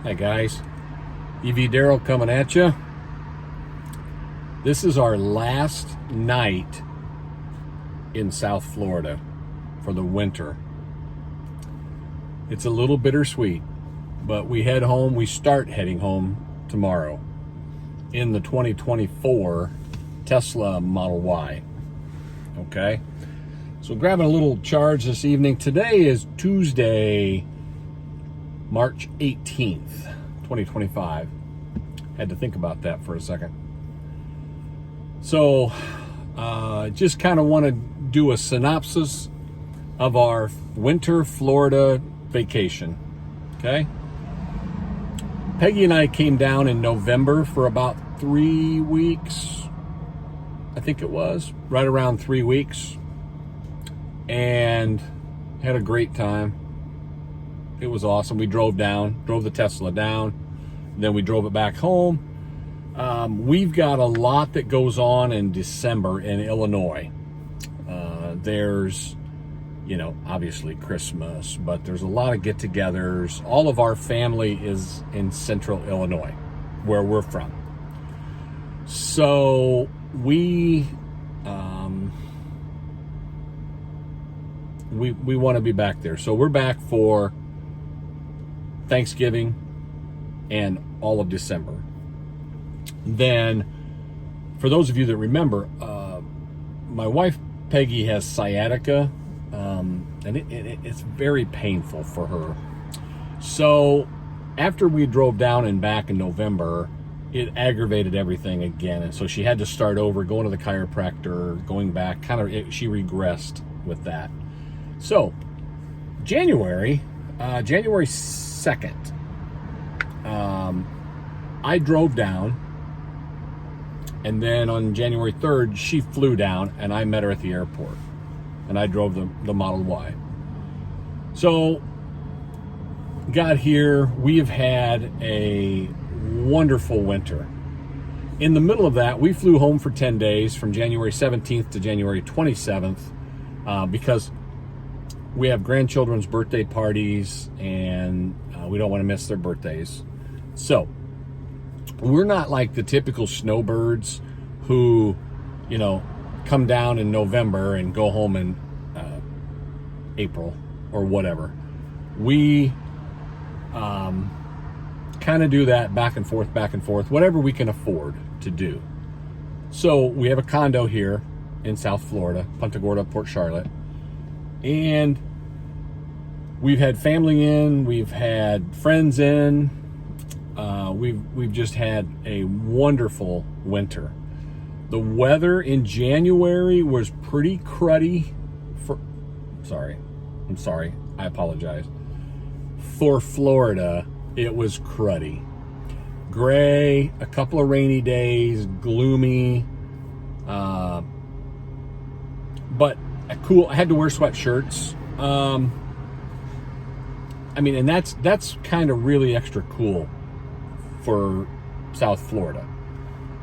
Hey guys, EV Daryl coming at you. This is our last night in South Florida for the winter. It's a little bittersweet, but we start heading home tomorrow in the 2024 Tesla Model Y. Okay? So grabbing a little charge this evening. Today is Tuesday, March 18th, 2025. Had to think about that for a second. So, just kind of want to do a synopsis of our winter Florida vacation. Okay? Peggy and I came down in November for about 3 weeks. I think it was right around 3 weeks. And had a great time. It was awesome. We drove the Tesla down, then we drove it back home. We've got a lot that goes on in December in Illinois. There's, obviously Christmas, but there's a lot of get-togethers. All of our family is in central Illinois, where we're from. So we want to be back there. So we're back for Thanksgiving and all of December. Then, for those of you that remember, my wife Peggy has sciatica, and it's very painful for her. So after we drove down and back in November, it aggravated everything again, and so she had to start over, going to the chiropractor, going back. She regressed with that. So January 2nd, I drove down, and then on January 3rd, she flew down, and I met her at the airport, and I drove the Model Y. So, got here, we have had a wonderful winter. In the middle of that, we flew home for 10 days, from January 17th to January 27th, because we have grandchildren's birthday parties, and we don't want to miss their birthdays. So, we're not like the typical snowbirds who, come down in November and go home in April or whatever. We kind of do that back and forth, whatever we can afford to do. So, we have a condo here in South Florida, Punta Gorda, Port Charlotte. And we've had family in, we've had friends in, we've just had a wonderful winter. The weather in January was pretty cruddy I apologize. For Florida, it was cruddy. Gray, a couple of rainy days, gloomy, but cool. I had to wear sweatshirts. And that's kind of really extra cool for South Florida.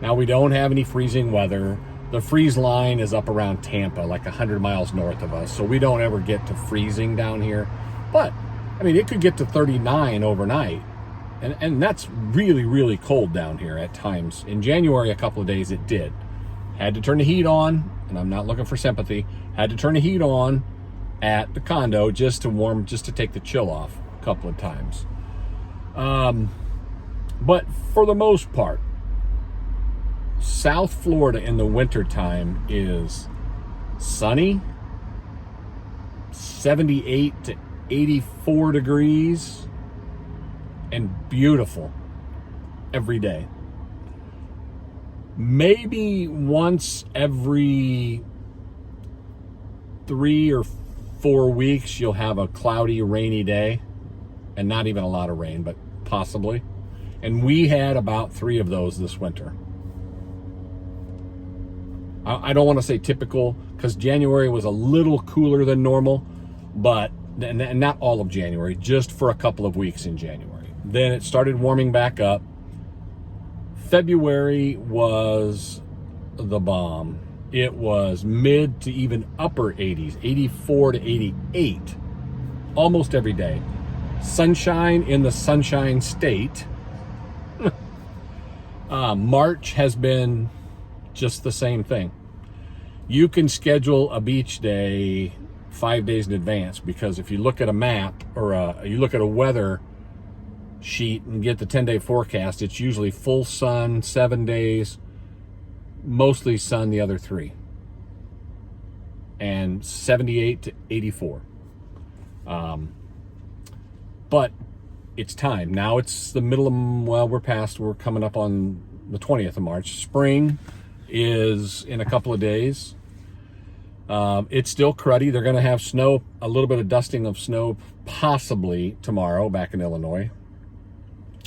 Now, we don't have any freezing weather. The freeze line is up around Tampa, like 100 miles north of us, so we don't ever get to freezing down here. But, it could get to 39 overnight, and that's really, really cold down here at times. In January, a couple of days, it did. Had to turn the heat on, and I'm not looking for sympathy. Had to turn the heat on at the condo just to take the chill off a couple of times. But for the most part, South Florida in the wintertime is sunny, 78 to 84 degrees, and beautiful every day. Maybe once every 3 or 4 weeks, you'll have a cloudy, rainy day, and not even a lot of rain, but possibly. And we had about 3 of those this winter. I don't want to say typical, because January was a little cooler than normal, but and not all of January, just for a couple of weeks in January. Then it started warming back up. February was the bomb. It was mid to even upper 80s, 84 to 88, almost every day. sunshine in the Sunshine State. March has been just the same thing. You can schedule a beach day 5 days in advance, because if you look at a map or you look at a weather sheet and get the 10-day forecast, it's usually full sun 7 days, mostly sun the other 3, and 78 to 84. But it's time. Now it's the middle of, well, we're coming up on the 20th of March. Spring is in a couple of days. It's still cruddy. They're going to have snow, a little bit of dusting of snow, possibly tomorrow back in Illinois.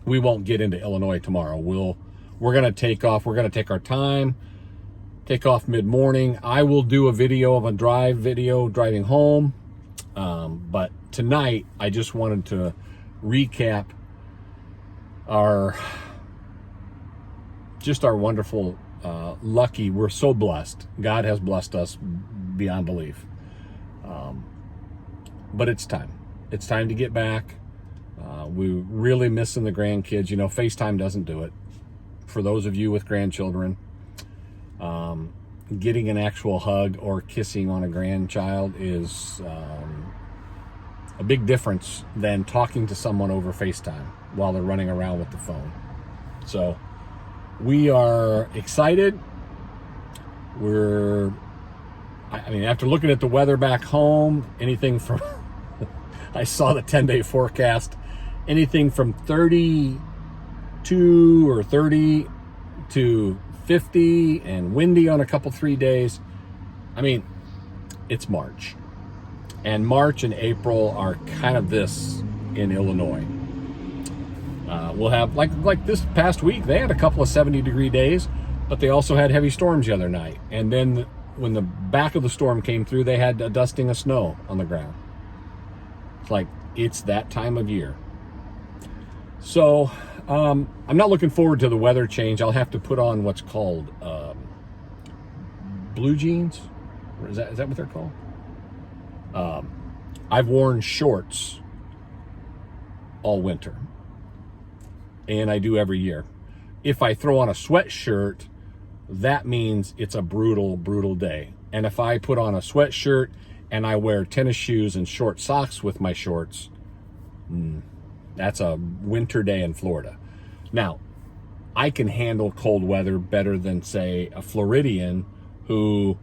We won't get into Illinois tomorrow. We're going to take off. We're going to take our time, take off mid-morning. I will do a video of a driving home. But tonight, I just wanted to recap our wonderful, lucky, we're so blessed. God has blessed us beyond belief. But it's time. It's time to get back. We're really missing the grandkids. You know, FaceTime doesn't do it. For those of you with grandchildren, getting an actual hug or kissing on a grandchild is a big difference than talking to someone over FaceTime while they're running around with the phone. So we are excited. I mean, after looking at the weather back home, anything from, I saw the 10-day forecast, anything from 32 or 30 to 50 and windy on a couple 3 days. I mean, it's March. And March and April are kind of this in Illinois. We'll have, like this past week, they had a couple of 70-degree days, but they also had heavy storms the other night. And then when the back of the storm came through, they had a dusting of snow on the ground. It's like, it's that time of year. So I'm not looking forward to the weather change. I'll have to put on what's called blue jeans. Is that what they're called? I've worn shorts all winter, and I do every year. If I throw on a sweatshirt, that means it's a brutal, brutal day. And if I put on a sweatshirt and I wear tennis shoes and short socks with my shorts, that's a winter day in Florida. Now, I can handle cold weather better than, say, a Floridian who,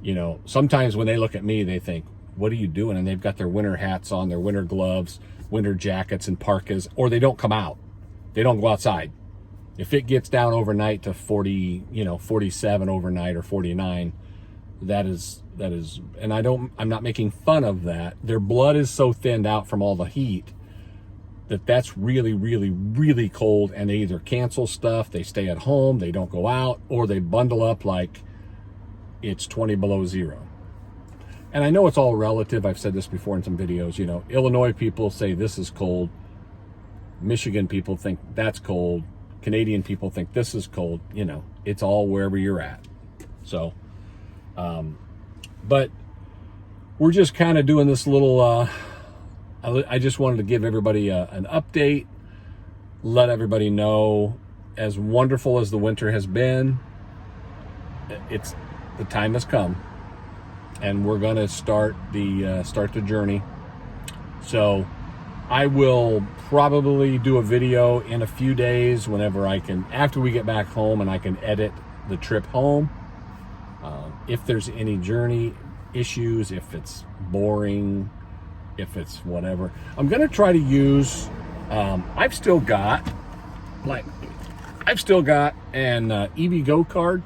you know, sometimes when they look at me, they think, what are you doing? And they've got their winter hats on, their winter gloves, winter jackets and parkas, or they don't come out. They don't go outside. If it gets down overnight to 40, 47 overnight or 49, that is, and I'm not making fun of that. Their blood is so thinned out from all the heat that's really, really, really cold, and they either cancel stuff, they stay at home, they don't go out, or they bundle up like it's 20 below zero. And I know it's all relative. I've said this before in some videos. You know, Illinois people say this is cold. Michigan people think that's cold. Canadian people think this is cold. You know, it's all wherever you're at. So, but we're just kind of doing this little, I just wanted to give everybody an update, let everybody know, as wonderful as the winter has been, the time has come, and we're going to start the journey. So I will probably do a video in a few days whenever I can, after we get back home and I can edit the trip home. If there's any journey issues, if it's boring, if it's whatever, I'm going to try to use, I've still got an EVgo card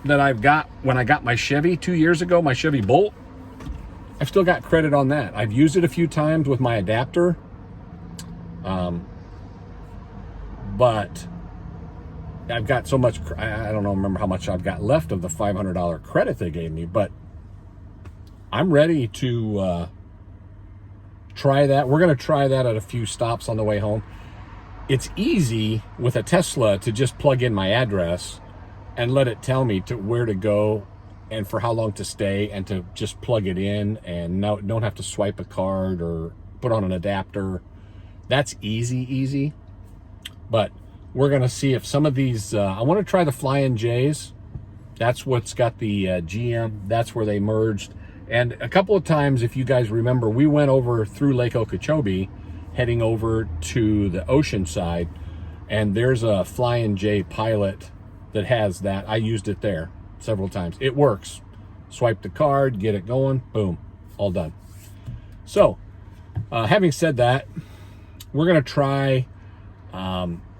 that I've got when I got my Chevy 2 years ago, my Chevy Bolt. I've still got credit on that. I've used it a few times with my adapter. But I've got so much, I don't remember how much I've got left of the $500 credit they gave me, but I'm ready to try that. We're going to try that at a few stops on the way home. It's easy with a Tesla to just plug in my address and let it tell me to where to go and for how long to stay, and to just plug it in and don't have to swipe a card or put on an adapter. That's easy. But we're going to see if some of these, I want to try the Flying J's. That's what's got the GM. That's where they merged. And a couple of times, if you guys remember, we went over through Lake Okeechobee, heading over to the ocean side. And there's a Flying J Pilot that has that. I used it there several times. It works. Swipe the card, get it going, boom, all done. So, having said that, we're going to try,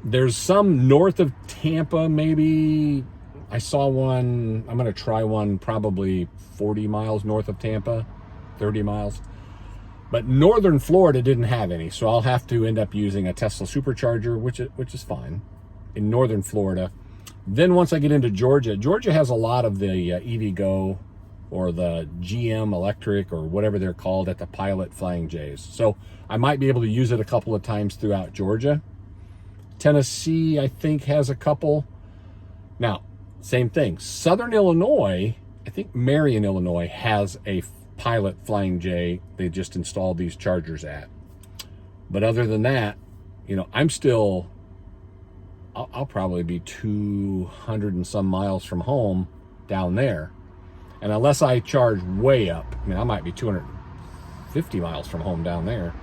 there's some north of Tampa, maybe. I saw one, I'm going to try one probably 40 miles north of Tampa, 30 miles. But northern Florida didn't have any, so I'll have to end up using a Tesla supercharger, which is fine, in northern Florida. Then once I get into Georgia, Georgia has a lot of the EVgo or the GM Electric or whatever they're called at the Pilot Flying J's. So I might be able to use it a couple of times throughout Georgia. Tennessee, I think, has a couple. Now, same thing. Southern Illinois, I think Marion, Illinois, has a Pilot Flying J they just installed these chargers at. But other than that, I'm still, I'll probably be 200 and some miles from home down there. And unless I charge way up, I might be 250 miles from home down there.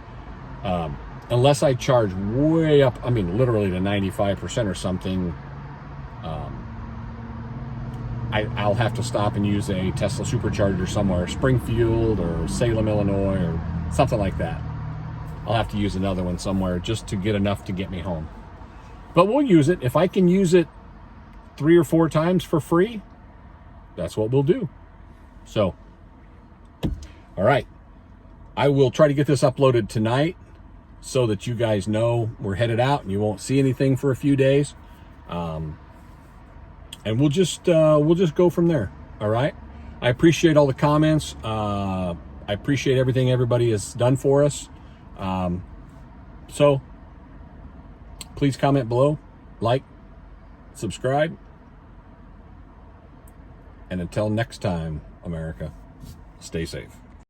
Unless I charge way up, literally to 95% or something, I'll have to stop and use a Tesla supercharger somewhere, Springfield or Salem, Illinois, or something like that. I'll have to use another one somewhere just to get enough to get me home. But we'll use it. If I can use it 3 or 4 times for free, that's what we'll do. So, all right. I will try to get this uploaded tonight so that you guys know we're headed out and you won't see anything for a few days. And we'll just go from there. All right. I appreciate all the comments. I appreciate everything everybody has done for us. So please comment below, like, subscribe. And until next time, America, stay safe.